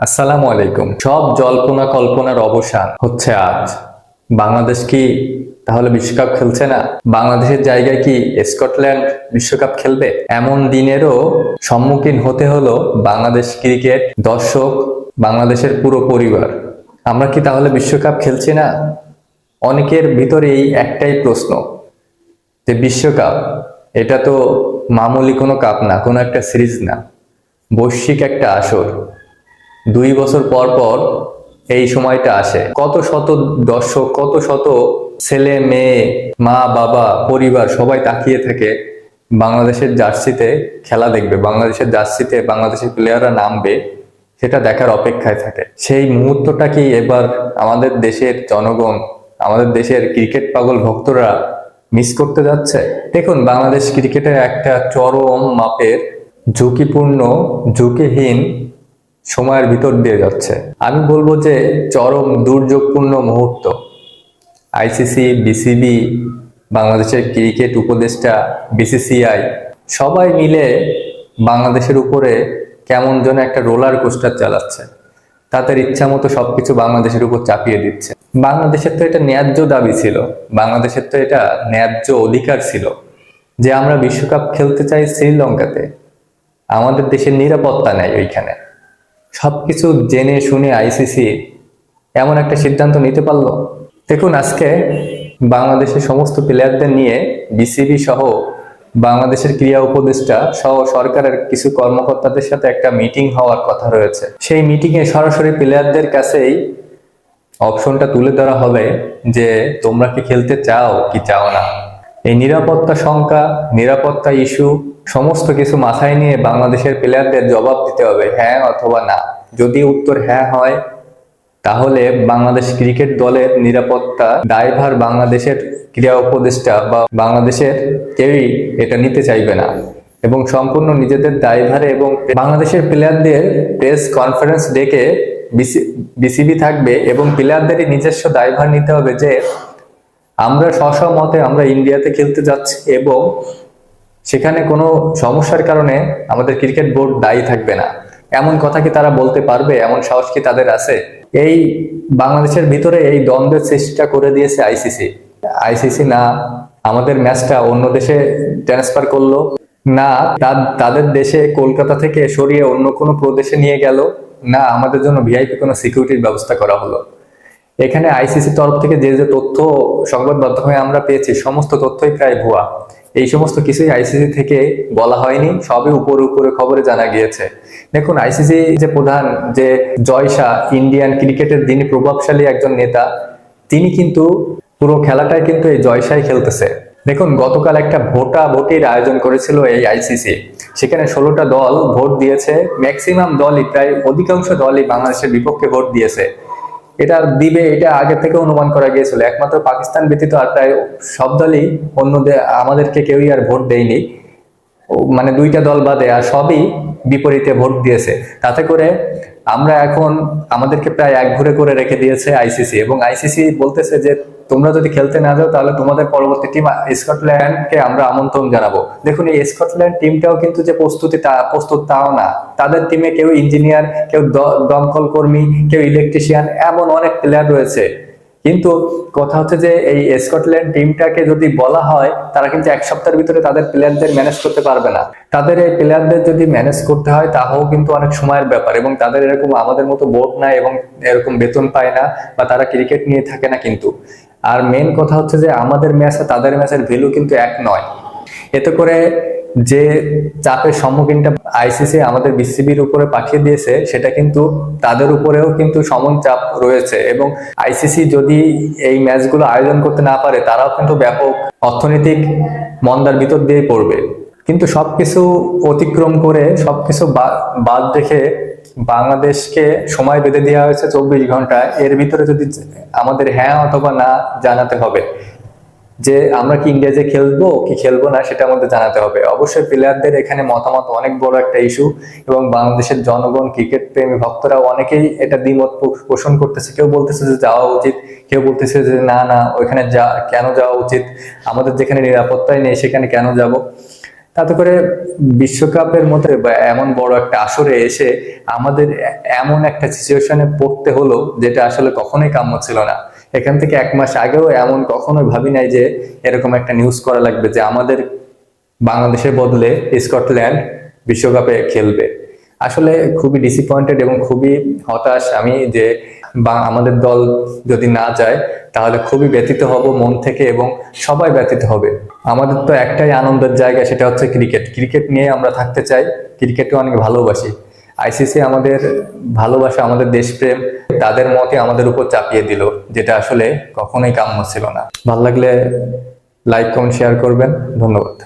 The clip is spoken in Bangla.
আসসালামু আলাইকুম। সব জল্পনা কল্পনার অবসান হচ্ছে আজ। বাংলাদেশ কি তাহলে বিশ্বকাপ খেলছে না? বাংলাদেশের জায়গায় কি স্কটল্যান্ড বিশ্বকাপ খেলবে? এমন দিনেরও সম্মুখীন হতে হলো বাংলাদেশ ক্রিকেট দর্শক, বাংলাদেশের পুরো পরিবার। আমরা কি তাহলে বিশ্বকাপ খেলছি না? অনেকের ভিতরে এই একটাই প্রশ্ন, যে বিশ্বকাপ এটা তো মামুলি কোনো কাপ না, কোনো একটা সিরিজ না, বৈশ্বিক একটা আসর। 2 বছর পর পর এই সময়টা আসে। কত শত দর্শক, কত শত ছেলে মেয়ে, মা বাবা, পরিবার সবাই তাকিয়ে থাকে বাংলাদেশের জার্সিতে খেলা দেখবে, বাংলাদেশের জার্সিতে বাংলাদেশের প্লেয়াররা নামবে, সেটা দেখার অপেক্ষায় থাকে। সেই মুহূর্তটা কি এবার আমাদের দেশের জনগণ, আমাদের দেশের ক্রিকেট পাগল ভক্তরা মিস করতে যাচ্ছে? দেখুন, বাংলাদেশ ক্রিকেটের একটা চরম মাপের ঝুঁকিপূর্ণ, ঝুঁকিহীন সময়ের ভিতর দিয়ে যাচ্ছে। আমি বলবো যে চরম দুর্যোগপূর্ণ মুহূর্ত। আইসিসি, বিসিবি, বাংলাদেশের ক্রিকেট উপদেষ্টা, বিসিসিআই সবাই মিলে বাংলাদেশের উপরে কেমন যেন একটা রোলার কোস্টার চালাচ্ছে। তাদের ইচ্ছা মতো সবকিছু বাংলাদেশের উপর চাপিয়ে দিচ্ছে। বাংলাদেশের তো এটা ন্যায্য দাবি ছিল, বাংলাদেশের তো এটা ন্যায্য অধিকার ছিল যে আমরা বিশ্বকাপ খেলতে চাই শ্রীলঙ্কাতে। আমাদের দেশের নিরাপত্তা নেই ওইখানে। সবকিছু জেনে শুনে আইসিসি এমন একটা সিদ্ধান্ত নিতে পারলো। দেখুন, আজকে বাংলাদেশের সমস্ত প্লেয়ারদের নিয়ে বিসিবি সহ বাংলাদেশের ক্রীড়া উপদেষ্টা সহ সরকারের কিছু কর্মকর্তাদের সাথে একটা মিটিং হওয়ার কথা রয়েছে। সেই মিটিং এ সরাসরি প্লেয়ারদের কাছেই অপশনটা তুলে ধরা হবে যে তোমরা কি খেলতে চাও কি চাও না। এই নিরাপত্তা শঙ্কা, নিরাপত্তা ইস্যু সমস্ত কিছু মাথায় নিয়ে বাংলাদেশের প্লেয়ারদের জবাব দিতে হবে, হ্যাঁ অথবা না। যদি উত্তর হ্যাঁ হয়, তাহলে বাংলাদেশ ক্রিকেট দলের নিরাপত্তা দায়ভার বাংলাদেশের ক্রীড়া উপদেষ্টা বা বাংলাদেশের কেউই এটা নিতে চাইবে না, এবং সম্পূর্ণ নিজেদের দায়ভারে এবং বাংলাদেশের প্লেয়ারদের প্রেস কনফারেন্স ডেকে বিসিবি থাকবে এবং প্লেয়ারদেরই নিজস্ব দায়ভার নিতে হবে যে আমরা মতে আমরা ইন্ডিয়াতে খেলতে যাচ্ছি এবং সেখানে কোনো সমস্যার কারণে আমাদের ক্রিকেট বোর্ড দায়ী থাকবে না। এমন কথা কি তারা বলতে পারবে? এমন সাহস কি তাদের আছে? এই বাংলাদেশের ভিতরে এই দ্বন্দ্বের সৃষ্টিটা করে দিয়েছে আইসিসি। আইসিসি না আমাদের ম্যাচটা অন্য দেশে ট্রান্সফার করলো, না তাদের দেশে কলকাতা থেকে সরিয়ে অন্য কোনো প্রদেশে নিয়ে গেল, না আমাদের জন্য ভিআইপি কোনো সিকিউরিটির ব্যবস্থা করা হলো। এখানে আইসিসি তরফ থেকে যে যে তথ্য সংবাদ মাধ্যমে আমরা পেয়েছি, সমস্ত তথ্যই প্রায় ভুয়া। এই সমস্ত কিছুই আইসিসি থেকে বলা হয়নি, সবই উপরে উপরে খবরে জানা গিয়েছে। দেখুন, আইসিসি যে প্রধান, যে জয় শাহ, ইন্ডিয়ান ক্রিকেটের যিনি প্রভাবশালী একজন নেতা, তিনি কিন্তু পুরো খেলাটাই কিন্তু এই জয় শাহই খেলতেছে। দেখুন, গতকাল একটা ভোটাভুটির আয়োজন করেছিল এই আইসিসি। সেখানে 16টা দল ভোট দিয়েছে। ম্যাক্সিমাম দলই, প্রায় অধিকাংশ দলই বাংলাদেশের বিপক্ষে ভোট দিয়েছে। এটা দিবে, এটা আগে থেকে অনুমান করা গিয়েছিল। একমাত্র পাকিস্তান ব্যতীত আর প্রায় সব দলই আমাদেরকে কেউই আর ভোট দেয়নি, মানে 2টা দল বাদে আর সবই বিপরীতে ভোট দিয়েছে। তাতে করে আমরা এখন আমাদেরকে প্রায় একঘরে করে রেখে দিয়েছে আইসিসি, এবং আইসিসি বলতেছে যে তোমরা যদি খেলতে না যাও তাহলে তোমাদের পরবর্তী টিম স্কটল্যান্ডকে আমরা আমন্ত্রণ জানাবো। দেখুন, এই স্কটল্যান্ড টিমটাও কিন্তু যে প্রস্তুত তাও না। তাদের টিমে কেউ ইঞ্জিনিয়ার, কেউ দমকল কর্মী, কেউ ইলেকট্রিশিয়ান, এমন অনেক প্লেয়ার রয়েছে। কিন্তু কথা হচ্ছে যে এই স্কটল্যান্ড টিমটাকে যদি বলা হয়, তারা কিন্তু 1 সপ্তাহের ভিতরে তাদের প্লেয়ারদের ম্যানেজ করতে পারবে না। তাদের এই প্লেয়ারদের যদি ম্যানেজ করতে হয় তাও কিন্তু অনেক সময়ের ব্যাপার, এবং তাদের এরকম আমাদের মতো বোর্ড নাই এবং এরকম বেতন পায় না, বা তারা ক্রিকেট নিয়ে থাকে না কিন্তু। আর মেন কথা হচ্ছে যে আমাদের ম্যাচ আর তাদের ম্যাচের ভ্যালু কিন্তু এক নয়। এতে করে যে চাপের সম্মুখীনটা আইসিসি আমাদের বিসিবির উপরে পাঠিয়ে দিয়েছে, সেটা কিন্তু তাদের উপরেও কিন্তু সমান চাপ রয়েছে। এবং আইসিসি যদি এই ম্যাচগুলো আয়োজন করতে না পারে, তারাও কিন্তু ব্যাপক অর্থনৈতিক মন্দার ভিতর দিয়ে পড়বে। কিন্তু সবকিছু অতিক্রম করে, সবকিছু বাদ রেখে বাংলাদেশকে সময় বেঁধে দেওয়া হয়েছে 24 ঘন্টা। এর ভিতরে যদি আমাদের হ্যাঁ অথবা না জানাতে হবে যে আমরা কি ইন্ডিয়াতে খেলবো কি খেলবো না, সেটা আমাদের জানাতে হবে। অবশ্যই প্লেয়ারদের এখানে মতামত অনেক বড় একটা ইস্যু, এবং বাংলাদেশের জনগণ, ক্রিকেট প্রেমী ভক্তরা অনেকেই এটা দ্বিমত পোষণ করতেছে। কেউ বলতেছে যে যাওয়া উচিত, কেউ বলতেছে যে না ওইখানে কেন যাওয়া উচিত, আমাদের যেখানে নিরাপত্তাই নেই সেখানে কেন যাব। তাতে করে বিশ্বকাপের মধ্যে বা এমন বড় একটা আসরে এসে আমাদের এমন একটা সিচুয়েশনে পড়তে হলো, যেটা আসলে কখনোই কাম্য ছিল না। এখান থেকে 1 মাস আগেও এমন কখনোই ভাবি নাই যে এরকম একটা নিউজ করা লাগবে যে আমাদের বাংলাদেশের বদলে স্কটল্যান্ড বিশ্বকাপে খেলবে। আসলে খুবই ডিসঅ্যাপয়েন্টেড এবং খুবই হতাশ আমি যে আমাদের দল যদি না যায় তাহলে খুবই ব্যথিত হব মন থেকে, এবং সবাই ব্যথিত হবে। আমাদের তো একটাই আনন্দের জায়গা, সেটা হচ্ছে ক্রিকেট। ক্রিকেট নিয়ে আমরা থাকতে চাই, ক্রিকেটকে অনেক ভালোবাসি। আইসিসি আমাদের ভালোবাসা, আমাদের দেশপ্রেম, তাদের মতে আমাদের উপর চাপিয়ে দিল, যেটা আসলে কখনোই কাম্য ছিল না। ভালো লাগলে লাইক কমেন্ট শেয়ার করবেন। ধন্যবাদ।